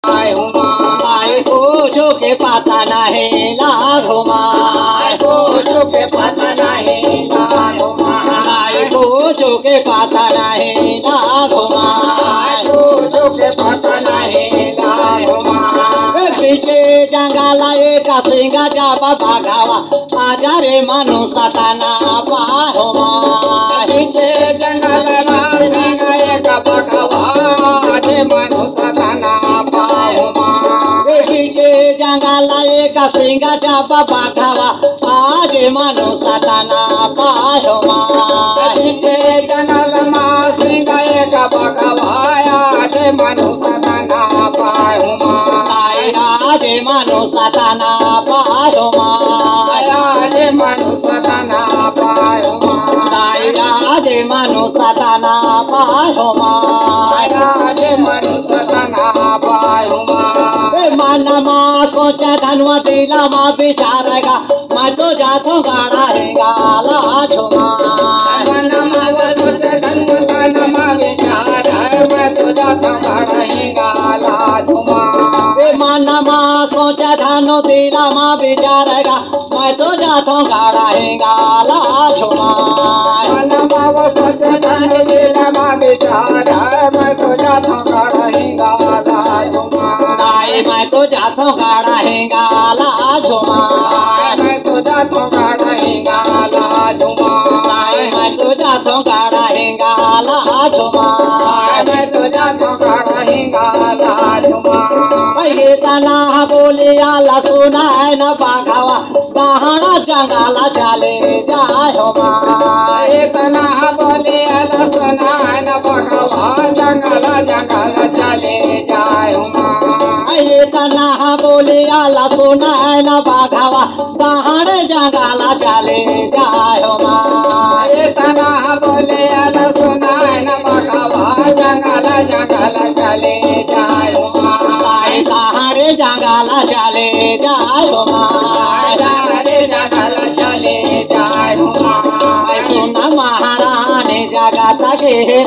पाए हुमा आई कुछो के पता नहीं लाघुमा कुछो के पता नहीं लाघुमा आई कुछो के पता नहीं लाघुमा कुछो के पता नहीं लाघुमा पीछे जंगला एक सिंगा जाबा भागावा आजा रे मनु सताना पाहुमा पीछे जंगला सिंगा एक भागावा रे मनु सताना पाहुमा पीछे जंगला एक सिंगा जाबा भागावा आज मनु सताना पाहुमा पीछे जंगला सिंगा एक भागावा रे मनु सताना पाहुमा आजे मनु सताना पाहुमा आजे मनु सताना पाहुमा आजे मनु सताना पाहुमा आजे मनु सताना पाहुमा मानमा सोच धनवा दिला माँ बिचारेगा मैं तो जातो गाड़ा हैगा लाझुमा मानमा सोच धनवा बिचार मैं तो जातो गाड़ा हैगा लाझुमा मानमा सोच धनो दिला माँ बिचारेगा मैं तो जातो गाड़ा हैगा लाझुमा मानमा सोच धनो दिला माँ बिचार मैं तो जातो गाड़ा हैगा लाझुमा मैं तो जातो गाड़ा हैगा लाझुमा मैं तो जातो गाड़ा हैगा लाझुमा मैं तो जातो गाड़ा हैगा लाझुमा मैं तो जातो गाड़ा हैगा लाझुमा ये तना बोले आला सुना है न बाघावा बाहना जंगाला चले जाओ इतना बोले आला सुना है न बाघावा जंगला जंगला चले जाओ ये तना बोले आला सुना है न बाघावा बाहर जंगाला चले जाओ इतना बोले आला सुना है न बाघावा जंगला जंगला चले जाओ सहारे जंगाला चले जाओ जंगला चले जाओ सुन महारानी जगत के